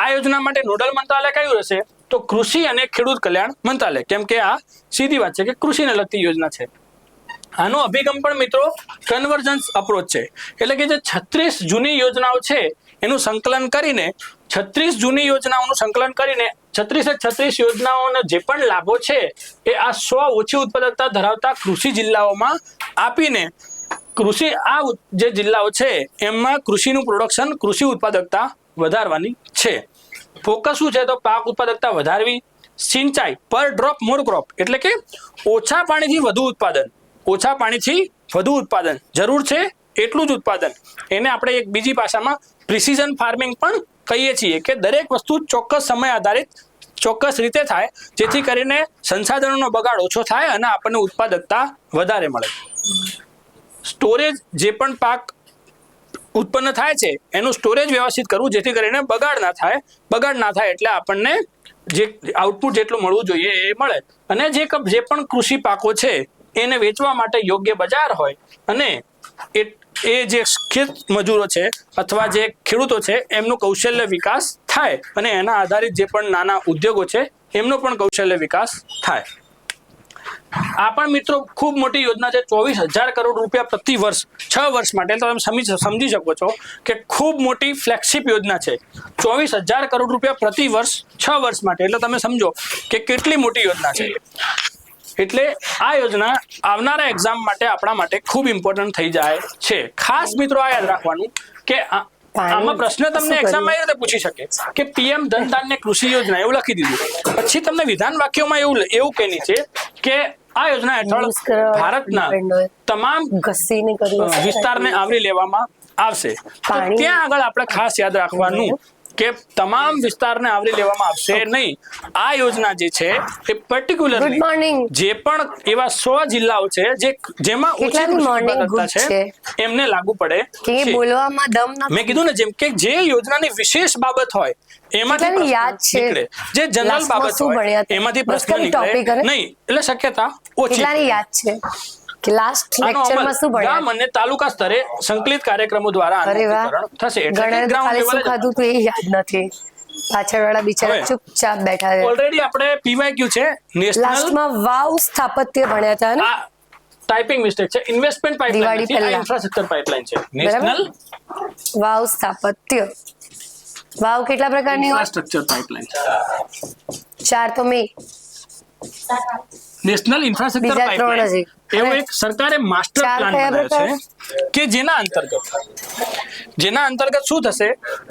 આ યોજના માટે નોડલ મંત્રાલય કયું રહેશે તો કૃષિ અને ખેડૂત કલ્યાણ મંત્રાલય, કેમ કે આ સીધી વાત છે કે કૃષિને લગતી યોજના છે. આનો અભિગમ પણ મિત્રો કન્વર્જન્સ અપ્રોચ છે, એટલે કે જે 36 જૂની યોજનાઓ છે એનું સંકલન કરીને 36 જૂની યોજનાઓનું સંકલન કરીને 36 યોજનાઓના જે પણ લાભો છે એ આ 100 ઓછી ઉત્પાદકતા ધરાવતા કૃષિ જિલ્લાઓમાં આપીને જે જિલ્લાઓ છે એમાં કૃષિનું પ્રોડક્શન, કૃષિ ઉત્પાદકતા વધારવાની છે. ફોકસ શું છે તો પાક ઉત્પાદકતા વધારવી, સિંચાઈ પર ડ્રોપ મોર ક્રોપ એટલે કે ઓછા પાણીથી વધુ ઉત્પાદન, જરૂર છે એટલું જ ઉત્પાદન. એને આપણે એક બીજી ભાષામાં પ્રિસિઝન ફાર્મિંગ પણ કહીએ છીએ કે દરેક વસ્તુ ચોક્કસ સમય આધારિત ચોક્કસ રીતે થાય, જેથી કરીને સંસાધનોનો બગાડ ઓછો થાય અને આપણને ઉત્પાદકતા વધારે મળે. સ્ટોરેજ, જે પણ પાક ઉત્પન્ન થાય છે એનું સ્ટોરેજ વ્યવસ્થિત કરવું, જેથી કરીને બગાડ ના થાય એટલે આપણને જે આઉટપુટ જેટલું મળવું જોઈએ એ મળે. અને જે પણ કૃષિ પાકો છે એને વેચવા માટે યોગ્ય બજાર હોય અને એ જે ખેત મજૂરો છે અથવા જે ખેડૂતો છે એમનું કૌશલ્ય વિકાસ થાય અને એના આધારિત જે પણ નાના ઉદ્યોગો છે એમનો પણ કૌશલ્ય વિકાસ થાય. આ પણ મિત્રો ખૂબ મોટી યોજના છે. 24,000 કરોડ રૂપિયા પ્રતિ વર્ષ 6 વર્ષ માટે. તો તમે સમજી શકો છો કે ખૂબ મોટી ફ્લેગશિપ યોજના છે. 24,000 કરોડ રૂપિયા પ્રતિ વર્ષ 6 વર્ષ માટે, એટલે તમે સમજો કે કેટલી મોટી યોજના છે. એટલે આ યોજના આવનારા એક્ઝામ માટે આપણા માટે ખૂબ ઇમ્પોર્ટન્ટ થઈ જાય છે. ખાસ મિત્રો આ યાદ રાખવાનું કે આમાં પ્રશ્ન તમને એક્ઝામમાં એ રીતે પૂછી શકે કે પીએમ ધન ધાન્ય કૃષિ યોજના એવું લખી દીધું, પછી તમને વિધાન વાક્યોમાં એવું કહેની છે કે આ યોજના હેઠળ ભારતના તમામ વિસ્તારને આવરી લેવામાં આવશે. ત્યાં આગળ આપણે ખાસ યાદ રાખવાનું કે તમામ વિસ્તારને આવરી લેવામાં આવશે નહીં. આ યોજના જે છે એ પર્ટિક્યુલરલી જે પણ એવા 100 જિલ્લાઓ છે જેમાં ઓછી ઉત્પાદકતા છે એમને લાગુ પડે છે. મેં કીધું ને જેમ કે જે યોજનાની વિશેષ બાબત હોય એમાંથી યાદ છે, જે જનરલ બાબત હોય એમાંથી પ્રશ્ન નીકળે નહીં, એટલે શક્યતા ઓછી યાદ છે. લાસ્ટ લેક્ચરમાં શું ભણ્યા? ગામ અને તાલુકા સ્તરે સંકલિત કાર્યક્રમો દ્વારા અનુકરણ થશે. એટલે ગ્રાઉન્ડ લેવલે ખાધું તો એ યાદ નથી. પાછળવાળા બિચારા ચૂપચાપ બેઠા છે. ઓલરેડી આપણે પીવાયક્યુ છે નેશનલ લાસ્ટમાં વાવ સ્થાપત્ય ભણ્યા હતા ને. ટાઈપિંગ મિસ્ટેક છે. ઇન્વેસ્ટમેન્ટ પાઇપલાઇન છે, ઇન્ફ્રાસ્ટ્રક્ચર પાઇપલાઇન છે. નેશનલ વાવ સ્થાપત્ય. વાવ કેટલા પ્રકારની હોય? ઇન્ફ્રાસ્ટ્રક્ચર પાઇપલાઇન 4 તો મેં નેશનલ ઇન્ફ્રાસ્ટ્રક્ચર પાઇપલાઇન એવો એક સરકારે માસ્ટર પ્લાન બનાવ્યો છે કે જેના અંતર્ગત શું થશે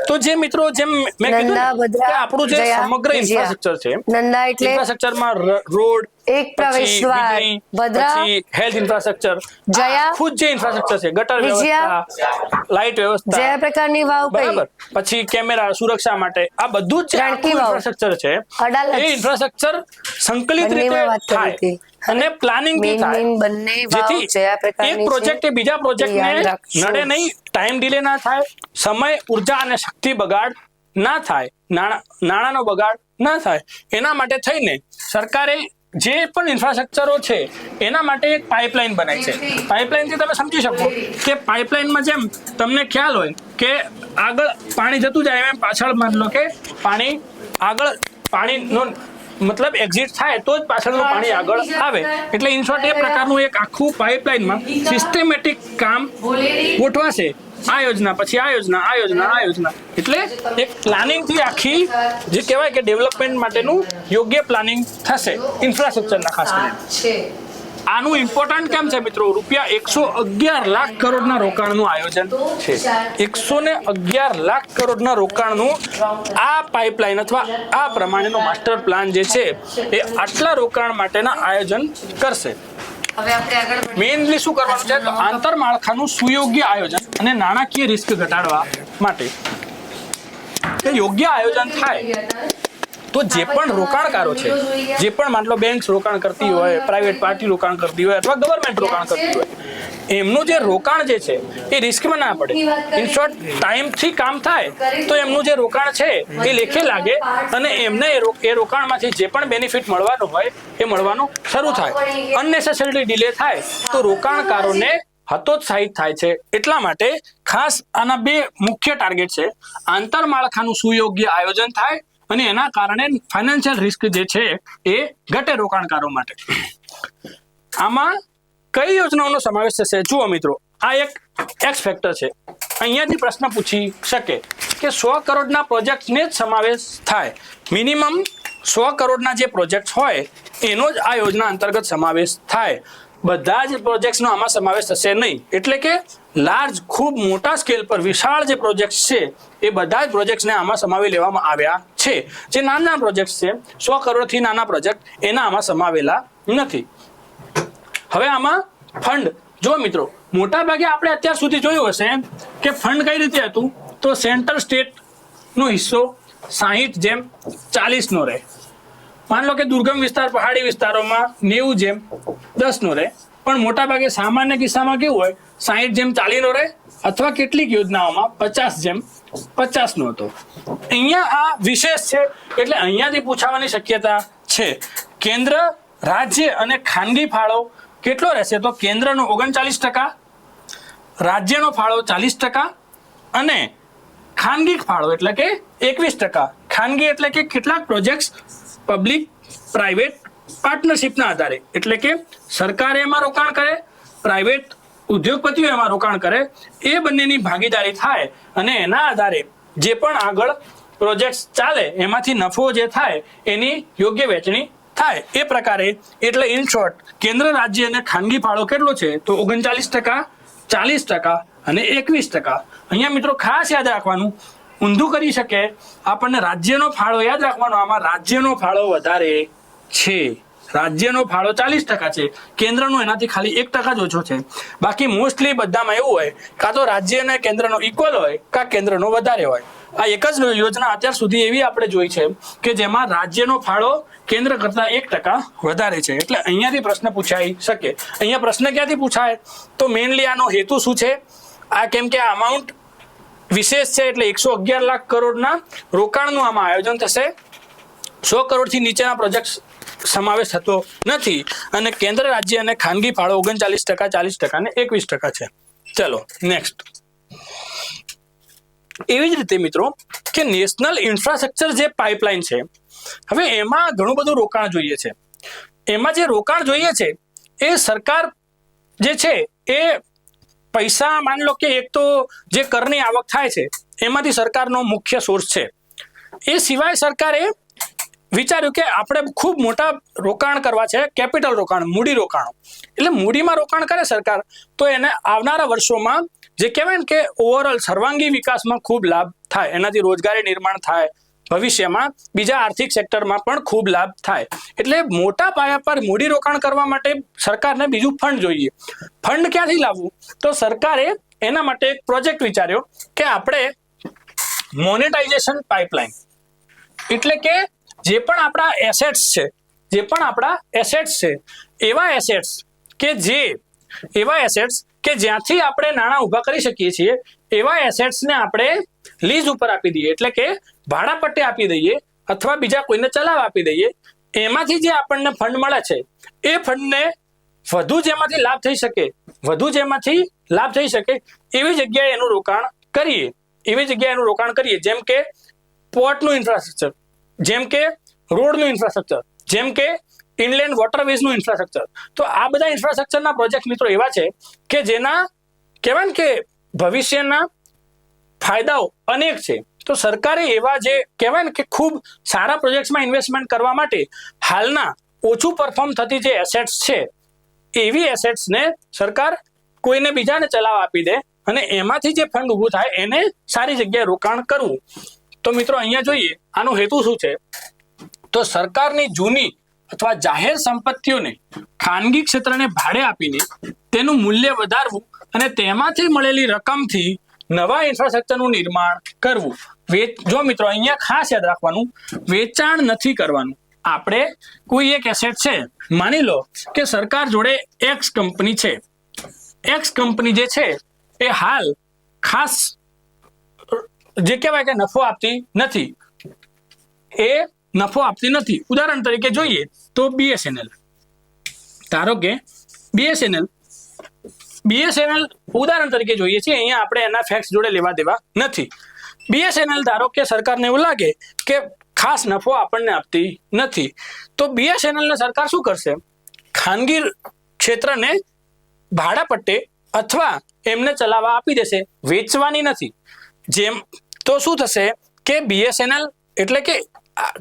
તો જે મિત્રો જેમ મેં કીધું કે આપણું જે સમગ્ર ઇન્ફ્રાસ્ટ્રક્ચર છે, નંદા એટલે ઇન્ફ્રાસ્ટ્રક્ચરમાં રોડ, એક પ્રવેશદ્વાર, પછી હેલ્થ ઇન્ફ્રાસ્ટ્રક્ચર, જયા ખુદ જે ઇન્ફ્રાસ્ટ્રક્ચર છે, ગટર વ્યવસ્થા, લાઇટ વ્યવસ્થા, જયા પ્રકારની વાવ બરાબર, પછી કેમેરા સુરક્ષા માટે, આ બધું જ ઇન્ફ્રાસ્ટ્રક્ચર છે. એ ઇન્ફ્રાસ્ટ્રક્ચર સંકલિત રીતે થાય અને પ્લાનિંગ થી થાય, જેથી એક પ્રોજેક્ટ એ બીજા પ્રોજેક્ટને નડે નહીં, ટાઈમ ડિલે ના થાય, સમય, ઉર્જા અને શક્તિ બગાડ ના થાય, નાણાંનો બગાડ ના થાય. એના માટે થઈને સરકારે જે પણ ઇન્ફ્રાસ્ટ્રક્ચરો છે એના માટે એક પાઇપલાઇન બનાવી છે. પાઇપલાઇનથી તમે સમજી શકો કે પાઇપલાઇનમાં જેમ તમને ખ્યાલ હોય કે આગળ પાણી જતું જાય એમ પાછળ માન લો કે પાણી આગળ પાણીનો મતલબ એક્ઝિટ થાય તો જ પાછળનું પાણી આગળ આવે. એટલે ઇન શોર્ટ એ પ્રકારનું એક આખું પાઇપલાઇનમાં સિસ્ટમેટિક કામ ગોઠવાશે. આ યોજના પછી આ યોજના, આ યોજના, આ યોજના, એટલે એક પ્લાનિંગથી આખી જે કહેવાય કે ડેવલપમેન્ટ માટેનું યોગ્ય પ્લાનિંગ થશે ઇન્ફ્રાસ્ટ્રક્ચરના ખાસ કરીને. આનું ઇમ્પોર્ટન્ટ કેમ છે મિત્રો? રૂપિયા 111 લાખ કરોડના રોકાણનું આયોજન છે. 111 લાખ કરોડના રોકાણનું આ પાઇપલાઇન અથવા આ પ્રમાણેનો માસ્ટર પ્લાન જે છે એ આટલા રોકાણ માટેના આયોજન કરશે. મેઇનલી શું કરવાનું છે? આંતરમાળખાનું સુયોગ્ય આયોજન અને નાણાકીય રિસ્ક ઘટાડવા માટે યોગ્ય આયોજન થાય તો જે પણ રોકાણકારો છે, જે પણ માન લો બેંક રોકાણ કરતી હોય, પ્રાઇવેટ પાર્ટી રોકાણ કરતી હોય અથવા ગવર્મેન્ટ રોકાણ કરતી હોય, એમનું જે રોકાણ જે છે એ રિસ્કમાં ના પડે. ઇન શોર્ટ ટાઈમથી કામ થાય તો એમનું જે રોકાણ છે એ લેખે લાગે અને એમને એ રોકાણમાંથી જે પણ બેનિફિટ મળવાનો હોય એ મળવાનું શરૂ થાય. અનનેસેસરી ડિલે થાય તો રોકાણકારોને હતોત્સાહિત થાય છે. એટલા માટે ખાસ આના બે મુખ્ય ટાર્ગેટ છે. આંતરમાળખાનું સુયોગ્ય આયોજન થાય અને એના કારણે ફાઇનાન્શિયલ રિસ્ક જે છે એ ઘટે રોકાણકારો માટે. આમાં કઈ યોજનાઓનો સમાવેશ થશે? જુઓ મિત્રો, આ એક એક્સ ફેક્ટર છે. અહીંયાથી પ્રશ્ન પૂછી શકે કે 100 કરોડના પ્રોજેક્ટને જ સમાવેશ થાય. મિનિમમ 100 કરોડના જે પ્રોજેક્ટ હોય એનો જ આ યોજના અંતર્ગત સમાવેશ થાય. બધા જ પ્રોજેક્ટ્સનો આમાં સમાવેશ થશે નહીં. એટલે કે લાર્જ ખૂબ મોટા સ્કેલ પર વિશાળ જે પ્રોજેક્ટ છે એ બધા જ પ્રોજેક્ટ્સને આમાં સમાવી લેવામાં આવ્યા છે. જે નાના પ્રોજેક્ટ છે 100 કરોડથી નાના પ્રોજેક્ટ એના આમાં સમાવેલા નથી. હવે આમાં ફંડ, જો મિત્રો મોટા ભાગે આપણે અત્યાર સુધી જોયું હશે કે ફંડ કઈ રીતે હતું, તો સેન્ટર સ્ટેટ નો હિસ્સો 60:40 નો રહે. માન લો કે દુર્ગમ વિસ્તાર, પહાડી વિસ્તારોમાં 90:10 નો રહે. પણ મોટા ભાગે સામાન્ય કિસ્સામાં કેવું હોય 60:40 નો રહે અથવા કેટલીક યોજનાઓમાં 50:50 નો હતો. અહીંયા આ વિશેષ છે એટલે અહીંયાથી પૂછાવાની શક્યતા છે. કેન્દ્ર, રાજ્ય અને ખાનગી ફાળો કેટલો રહેશે? તો કેન્દ્રનો 39%, રાજ્યનો ફાળો 40% અને ખાનગી ફાળો એટલે કે 21%. ખાનગી એટલે કે કેટલાક પ્રોજેક્ટ પબ્લિક પ્રાઇવેટ પાર્ટનરશિપના આધારે, એટલે કે સરકાર એમાં રોકાણ કરે, પ્રાઇવેટ ઉદ્યોગપતિઓ એમાં રોકાણ કરે, એ બંનેની ભાગીદારી થાય અને એના આધારે જે પણ આગળ પ્રોજેક્ટ ચાલે એમાંથી નફો જે થાય એની યોગ્ય વહેંચણી થાય. એ પ્રકારે એટલે ઇન શોર્ટ કેન્દ્ર, રાજ્ય અને ખાનગી ફાળો કેટલો છે? તો 39%, 40% અને 21%. અહીંયા મિત્રો ખાસ યાદ રાખવાનું, ઊંધું કરી શકે આપણને રાજ્યનો ફાળો યાદ રાખવાનો. આમાં રાજ્યનો ફાળો વધારે છે. રાજ્યનો ફાળો 40% છે, કેન્દ્રનો એનાથી ખાલી 1% જ ઓછો છે. બાકી મોસ્ટલી બધામાં એવું હોય કાં તો રાજ્ય અને કેન્દ્રનો ઇક્વલ હોય કાં કેન્દ્રનો વધારે હોય. આ એક જ યોજના અત્યાર સુધી એવી આપણે જોઈ છે કે જેમાં રાજ્યનો ફાળો કેન્દ્ર કરતા 1% વધારે છે. એટલે અહીંયાથી પ્રશ્ન પૂછાઈ શકે. અહીંયા પ્રશ્ન ક્યાંથી પૂછાય? તો મેઇનલી આનો હેતુ શું છે? આ કેમ કે આ અમાઉન્ટ વિશેષ છે એટલે 111 લાખ કરોડના રોકાણનું આમાં આયોજન થશે. 100 કરોડથી નીચેના પ્રોજેક્ટ સમાવેશ થતો નથી અને કેન્દ્ર, રાજ્ય અને ખાનગી ફાળો 39%, 40% અને 21% છે. ચલો નેક્સ્ટ. એવી જ રીતે મિત્રો કે નેશનલ ઇન્ફ્રાસ્ટ્રક્ચર જે પાઇપલાઇન છે, હવે એમાં ઘણું બધું રોકાણ જોઈએ છે. એમાં જે રોકાણ જોઈએ છે એ સરકાર જે છે એ પૈસા, માન લો કે એક તો જે કરની આવક થાય છે એમાંથી સરકારનો મુખ્ય સોર્સ છે. એ સિવાય સરકારે વિચાર્યું કે આપણે ખૂબ મોટા રોકાણ કરવા છે, કેપિટલ રોકાણ, મૂડી રોકાણો. એટલે મૂડીમાં રોકાણ કરે સરકાર તો એને આવનારા વર્ષોમાં જે કહેવાય ને કે ઓવરઓલ સર્વાંગી વિકાસમાં ખૂબ લાભ થાય, એનાથી રોજગારી નિર્માણ થાય, ભવિષ્યમાં બીજા આર્થિક સેક્ટરમાં પણ ખૂબ લાભ થાય. એટલે મોટા પાયા પર મૂડી રોકાણ કરવા માટે સરકારને બીજું ફંડ જોઈએ. ફંડ ક્યાંથી લાવવું? તો સરકારે એના માટે એક પ્રોજેક્ટ વિચાર્યો કે આપણે મોનેટાઇઝેશન પાઇપલાઇન, એટલે કે જે પણ આપણા એસેટ્સ છે એવા એસેટ્સ કે જ્યાંથી આપણે નાણાં ઊભા કરી શકીએ છીએ એવા એસેટ્સને આપણે લીઝ ઉપર આપી દઈએ, એટલે કે ભાડા પટ્ટે આપી દઈએ અથવા બીજા કોઈને ચલાવ આપી દઈએ. એમાંથી જે આપણને ફંડ મળે છે એ ફંડને વધુ જેમાંથી લાભ થઈ શકે એવી જગ્યાએ એનું રોકાણ કરીએ જેમ કે પોર્ટનું ઇન્ફ્રાસ્ટ્રક્ચર, જેમ કે રોડનું ઇન્ફ્રાસ્ટ્રક્ચર, જેમ કે ઇનલેન્ડ વોટરવેઝનું ઇન્ફ્રાસ્ટ્રક્ચર. તો આ બધા ઇન્ફ્રાસ્ટ્રક્ચરના પ્રોજેક્ટ મિત્રો એવા છે કે જેના કહેવાય ને કે ભવિષ્યના ફાયદાઓ અનેક છે. તો સરકારે એવા જે કહેવાય ને કે ખૂબ સારા પ્રોજેક્ટ્સમાં ઇન્વેસ્ટમેન્ટ કરવા માટે હાલના ઓછું પરફોર્મ થતી જે એસેટ્સ છે એવી એસેટ્સને સરકાર કોઈને બીજાને ચલાવવા આપી દે અને એમાંથી જે ફંડ ઊભું થાય એને સારી જગ્યાએ રોકાણ કરવું. તો મિત્રો અહીંયા જોઈએ આનો હેતુ શું છે, તો સરકારની જૂની અથવા જાહેર સંપત્તિઓને ખાનગી ક્ષેત્રને ભાડે આપીને તેનું મૂલ્ય વધારવું અને તેમાંથી મળેલી રકમથી નવા ઇન્ફ્રાસ્ટ્રક્ચરનું નિર્માણ કરવું. જો મિત્રો અહીંયા ખાસ યાદ રાખવાનું, વેચાણ નથી કરવાનું. આપણે કોઈ એક એસેટ છે, માની લો કે સરકાર જોડે એક્સ કંપની છે, એક્સ કંપની જે છે એ હાલ ખાસ જે કહેવાય કે નફો આપતી નથી. ઉદાહરણ તરીકે જોઈએ તો BSNL, ધારો કે BSNL ઉદાહરણ તરીકે જોઈએ છે, અહીંયા આપણે એના ફેક્ટ જોડે લેવા દેવા નથી. BSNL ધારો કે સરકારને એવું લાગે કે ખાસ નફો આપણને આપતી નથી, તો BSNL ને સરકાર શું કરશે, ખાનગી ક્ષેત્રને ભાડા પટ્ટે અથવા એમને ચલાવવા આપી દેશે, વેચવાની નથી. જેમ તો શું થશે કે BSNL એટલે કે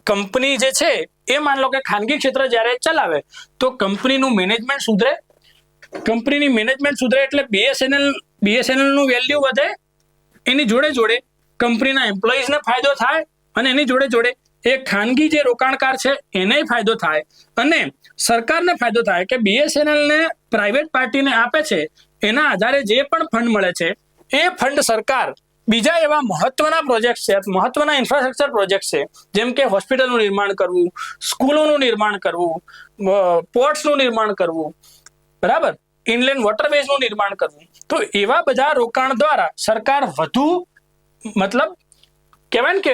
કંપની જે છે એ માન લો કે ખાનગી ક્ષેત્ર જ્યારે ચલાવે તો કંપનીનું મેનેજમેન્ટ સુધરે એટલે BSNL નું વેલ્યુ વધે, એની જોડે કંપનીના એમ્પ્લોઈઝને ફાયદો થાય અને એની જોડે એ ખાનગી જે રોકાણકાર છે એને ફાયદો થાય અને સરકારને ફાયદો થાય કે BSNL ને પ્રાઇવેટ પાર્ટીને આપે છે એના આધારે જે પણ ફંડ મળે છે એ ફંડ સરકાર બીજા એવા મહત્વના પ્રોજેક્ટ છે, મહત્વના ઇન્ફ્રાસ્ટ્રક્ચર પ્રોજેક્ટ છે, જેમ કે હોસ્પિટલનું નિર્માણ કરવું, સ્કૂલોનું નિર્માણ કરવું, પોર્ટ્સનું નિર્માણ કરવું, બરાબર, ઇનલેન્ડ વોટરવેઝનું નિર્માણ કરવું. તો એવા બધા રોકાણ દ્વારા સરકાર વધુ મતલબ કહેવાય ને કે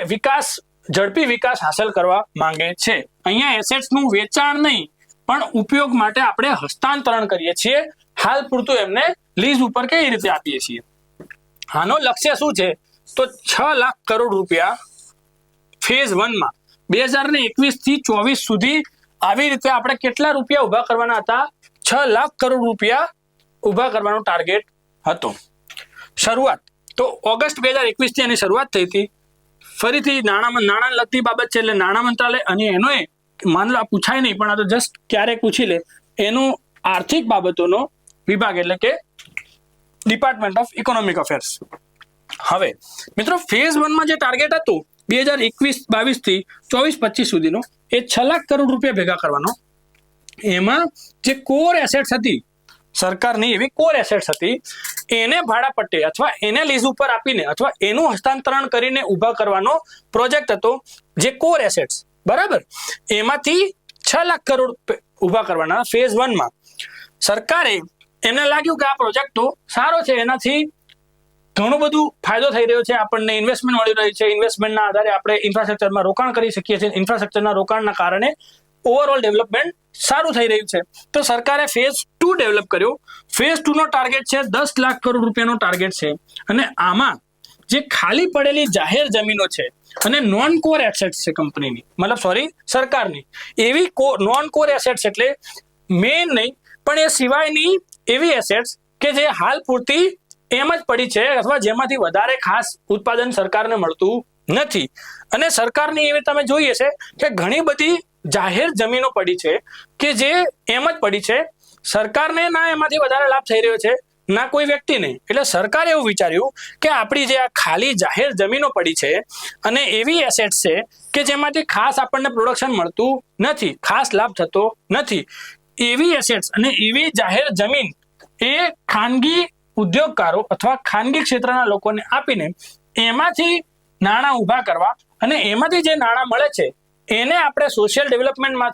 ઝડપી વિકાસ હાંસલ કરવા માંગે છે. અહીંયા એસેટ્સનું વેચાણ નહીં પણ ઉપયોગ માટે આપણે હસ્તાંતરણ કરીએ છીએ. હાલ પૂરતું એમને લીઝ ઉપર કઈ રીતે આપીએ છીએ. આનો લક્ષ્ય શું છે, તો 6 લાખ કરોડ રૂપિયા ફેઝ 1 માં 2021 થી 24 સુધી આવી રીતે આપણે કેટલા રૂપિયા ઉભા કરવાના હતા, 6 લાખ કરોડ રૂપિયા ઉભા કરવાનો ટાર્ગેટ હતો. શરૂઆત તો ઓગસ્ટ 2021 થી એની શરૂઆત થઈ હતી. ફરીથી નાણાં લગતી બાબત છે એટલે નાણાં મંત્રાલય અને એનો માન લો પૂછાય નહીં પણ આ તો જસ્ટ ક્યારેક પૂછી લે, એનો આર્થિક બાબતોનો વિભાગ એટલે કે ડિપાર્ટમેન્ટ ઓફ ઇકોનોમિક અફેર્સ. હવે મિત્રો ફેઝ 1 માં જે ટાર્ગેટ હતું 2021-22 થી 24-25 સુધીનો એ 6 લાખ કરોડ રૂપિયા ભેગા કરવાનો. એમાં જે કોર એસેટ્સ હતી સરકારની, એવી કોર એસેટ્સ હતી એને ભાડા પટ્ટે અથવા એને લીઝ ઉપર આપીને અથવા એનું હસ્તાંતરણ કરીને ઉભા કરવાનો પ્રોજેક્ટ હતો. જે કોર એસેટ્સ, બરાબર, એમાંથી 6 લાખ કરોડ ઉભા કરવાના ફેઝ 1 માં. સરકારે એમને લાગ્યું કે આ પ્રોજેક્ટ તો સારો છે, એનાથી ઘણું બધું ફાયદો થઈ રહ્યો છે, આપણને ઇન્વેસ્ટમેન્ટ મળી રહ્યું છે, ઇન્વેસ્ટમેન્ટના આધારે આપણે ઇન્ફ્રાસ્ટ્રક્ચરમાં રોકાણ કરી શકીએ છીએ, ઇન્ફ્રાસ્ટ્રક્ચરના રોકાણના કારણે ઓવરઓલ ડેવલપમેન્ટ સારું થઈ રહ્યું છે. તો સરકારે ફેઝ 2 ડેવલપ કર્યો. ફેઝ 2 નો ટાર્ગેટ છે 10 લાખ કરોડ રૂપિયાનો ટાર્ગેટ છે અને આમાં જે ખાલી પડેલી જાહેર જમીનો છે અને નોન કોર એસેટ્સ છે કંપનીની, સરકારની, એવી નોન કોર એસેટ્સ એટલે મેઇન નહીં પણ એ સિવાયની એવી એસેટ્સ કે જે હાલ પૂરતી એમ જ પડી છે અથવા જેમાંથી વધારે ખાસ ઉત્પાદન સરકારને મળતું નથી. અને સરકારની એવી તમે જોઈએ છે કે ઘણી બધી જાહેર જમીનો પડી છે કે જે એમ જ પડી છે, સરકારને ના એમાંથી વધારે લાભ થઈ રહ્યો છે ના કોઈ વ્યક્તિને. એટલે સરકારે એવું વિચાર્યું કે આપણી જે આ ખાલી જાહેર જમીનો પડી છે અને એવી એસેટ્સ છે કે જેમાંથી ખાસ આપણને પ્રોડક્શન મળતું નથી, ખાસ લાભ થતો નથી, એવી એસેટ્સ અને એવી જાહેર જમીન એ ખાનગી ઉદ્યોગકારો અથવા ખાનગી ક્ષેત્રના લોકોને આપીને એમાંથી નાણાં ઊભા કરવા અને એમાંથી જે નાણાં મળે છે એને આપણે સોશિયલ ડેવલપમેન્ટમાં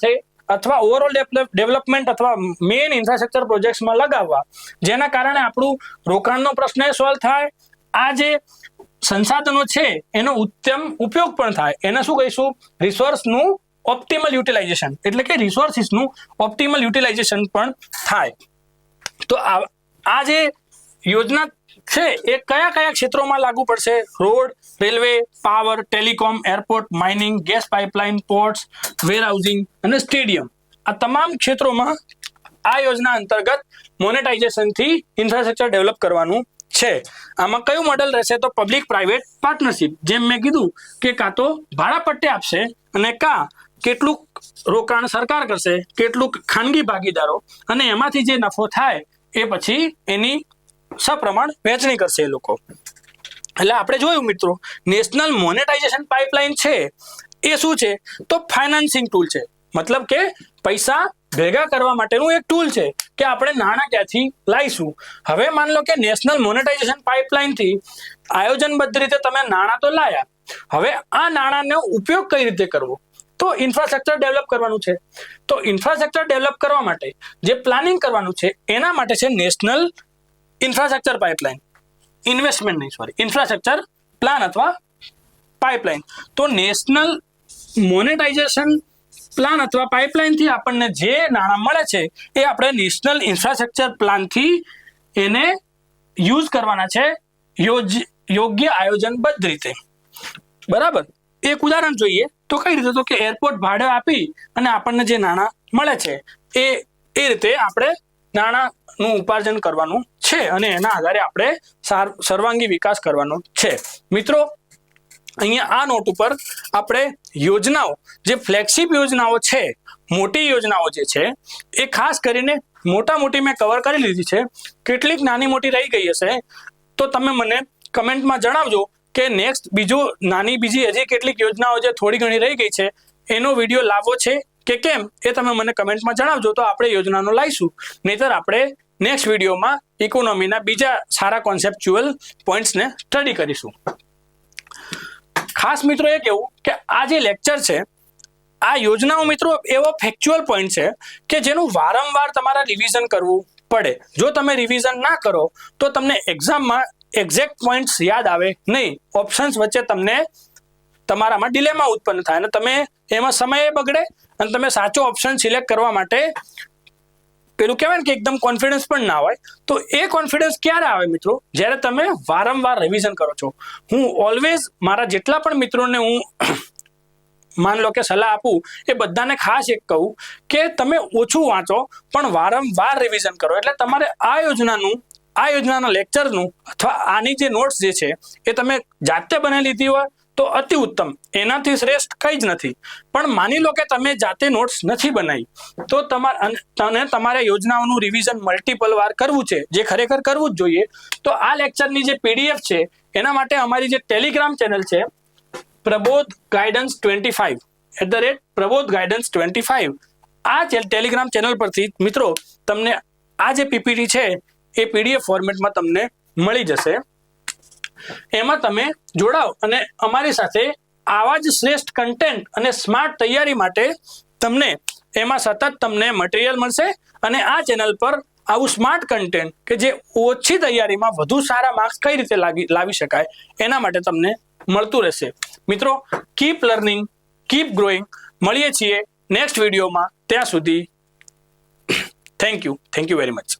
અથવા ઓવરઓલ ડેવલપમેન્ટ અથવા મેઇન ઇન્ફ્રાસ્ટ્રક્ચર પ્રોજેક્ટ્સમાં લગાવવા, જેના કારણે આપણું રોકાણનો પ્રશ્ન સોલ્વ થાય, આ જે સંસાધનો છે એનો ઉત્તમ ઉપયોગ પણ થાય, એને શું કહીશું, રિસોર્સનું ઓપ્ટિમલ યુટિલાઇઝેશન એટલે કે રિસોર્સિસનું ઓપ્ટિમલ યુટિલાઇઝેશન પણ થાય. તો આ જે યોજના છે એ કયા કયા ક્ષેત્રોમાં લાગુ પડશે? Road, railway, power, telecom, airport, mining, gas pipeline, ports, warehousing અને સ્ટેડિયમ, આ તમામ ક્ષેત્રોમાં આ યોજના અંતર્ગત મોનેટાઇઝેશનથી ઇન્ફ્રાસ્ટ્રક્ચર ડેવલપ કરવાનું છે. આમાં કયું મોડેલ રહેશે? તો પબ્લિક પ્રાઇવેટ પાર્ટનરશિપ. જેમ મેં કીધું કે કાં તો ભાડા પટ્ટે આપશે અને કેટલુંક રોકાણ સરકાર કરશે, કેટલુંક ખાનગી ભાગીદારો, અને એમાંથી જે નફો થાય એ પછી એની સપ્રમાણ વહેંચણી કરશે એ લોકો. એટલે આપણે જોયું મિત્રો, નેશનલ મોનેટાઇઝેશન પાઇપલાઇન છે એ શું છે? તો ફાઇનાન્સિંગ ટૂલ છે. મતલબ કે પૈસા ભેગા કરવા માટેનું એક ટૂલ છે કે આપણે નાણાં ક્યાંથી લાવીશું. હવે માન લો કે નેશનલ મોનેટાઇઝેશન પાઇપલાઇનથી આયોજનબદ્ધ રીતે તમે નાણાં તો લાયા, હવે આ નાણાંનો ઉપયોગ કઈ રીતે કરવો? તો ઇન્ફ્રાસ્ટ્રક્ચર ડેવલપ કરવાનું છે. તો ઇન્ફ્રાસ્ટ્રક્ચર ડેવલપ કરવા માટે જે પ્લાનિંગ કરવાનું છે એના માટે છે નેશનલ ઇન્ફ્રાસ્ટ્રક્ચર પાઇપલાઇન. ઇન્વેસ્ટમેન્ટ નહીં, સોરી, ઇન્ફ્રાસ્ટ્રક્ચર પ્લાન અથવા પાઇપલાઇન. તો નેશનલ મોનેટાઇઝેશન પ્લાન અથવા પાઇપલાઇનથી આપણને જે નાણાં મળે છે એ આપણે નેશનલ ઇન્ફ્રાસ્ટ્રક્ચર પ્લાનથી એને યુઝ કરવાના છે યોગ્ય આયોજનબદ્ધ રીતે. બરાબર. એક ઉદાહરણ જોઈએ તો કઈ રીતે? તો કે એરપોર્ટ ભાડે આપી અને આપણને જે નાણાં મળે છે એ રીતે આપણે નાણાંનું ઉપાર્જન કરવાનું છે અને એના આધારે આપણે સર્વાંગી વિકાસ કરવાનો છે. મિત્રો, અહીંયા આ નોટ ઉપર આપણે યોજનાઓ, જે ફ્લેગશિપ યોજનાઓ છે, મોટી યોજનાઓ જે છે એ ખાસ કરીને મોટી મેં કવર કરી લીધી છે. કેટલીક નાની મોટી રહી ગઈ હશે તો તમે મને કમેન્ટમાં જણાવજો કે નેક્સ્ટ બીજી હજી કેટલીક યોજનાઓ જે થોડી ઘણી રહી ગઈ છે એનો વિડીયો લાવવો છે કે કેમ, એ તમે મને કમેન્ટમાં જણાવજો. તો આપણે યોજનાનો લાવીશું. નહીતર આપણે નેક્સ્ટ વિડીયોમાં ઇકોનોમીના બીજા સારા કોન્સેપ્ચ્યુઅલ પોઈન્ટ્સને સ્ટડી કરીશું. ખાસ મિત્રો એ કહેવું કે આ જે લેક્ચર છે, આ યોજનાઓ મિત્રો એવો ફેક્ચ્યુઅલ પોઈન્ટ છે કે જેનું વારંવાર તમારે રિવિઝન કરવું પડે. જો તમે રિવિઝન ના કરો તો તમને એક્ઝામમાં એક્ઝેક્ટ પોઈન્ટ્સ યાદ આવે નહીં. ઓપ્શન્સ વચ્ચે તમને તમારામાં ડિલેમા ઉત્પન્ન થાય અને તમે એમાં સમય બગડે અને તમે સાચો ઓપ્શન સિલેક્ટ કરવા માટે પેલું કહેવાય ને કે એકદમ કોન્ફિડન્સ પણ ના હોય. તો એ કોન્ફિડન્સ ક્યારે આવે મિત્રો? જ્યારે તમે વારંવાર રિવિઝન કરો છો. હું ઓલવેઝ મારા જેટલા પણ મિત્રોને હું માન લો કે સલાહ આપું એ બધાને ખાસ એક કહું કે તમે ઓછું વાંચો પણ વારંવાર રિવિઝન કરો. એટલે તમારે આ યોજનાના લેક્ચરનું અથવા આની જે નોટ્સ જે છે એ તમે જાતે બનાવી લીધી હોય તો અતિ ઉત્તમ, એનાથી શ્રેષ્ઠ કંઈ જ નથી. પણ માની લો કે તમે જાતે નોટ્સ નથી બનાવી તો તમારે યોજનાઓનું રિવિઝન મલ્ટિપલ વાર કરવું છે, જે ખરેખર કરવું જ જોઈએ. તો આ લેક્ચરની જે PDF છે એના માટે અમારી જે ટેલિગ્રામ ચેનલ છે પ્રબોધ ગાઈડન્સ 25 @પ્રબોધ ગાઈડન્સ 25, આ ટેલિગ્રામ ચેનલ પરથી મિત્રો તમને આ જે PPT છે એ PDF ફોર્મેટમાં તમને મળી જશે. એમાં તમે જોડાઓ અને અમારી સાથે આવા જ શ્રેષ્ઠ કન્ટેન્ટ અને સ્માર્ટ તૈયારી માટે તમને એમાં સતત તમને મટીરિયલ મળશે અને આ ચેનલ પર આવું સ્માર્ટ કન્ટેન્ટ કે જે ઓછી તૈયારીમાં વધુ સારા માર્ક્સ કઈ રીતે લાવી શકાય એના માટે તમને મળતું રહેશે. મિત્રો, કીપ લર્નિંગ, કીપ ગ્રોઈંગ. મળીએ છીએ નેક્સ્ટ વિડીયોમાં. ત્યાં સુધી થેન્ક યુ વેરી મચ.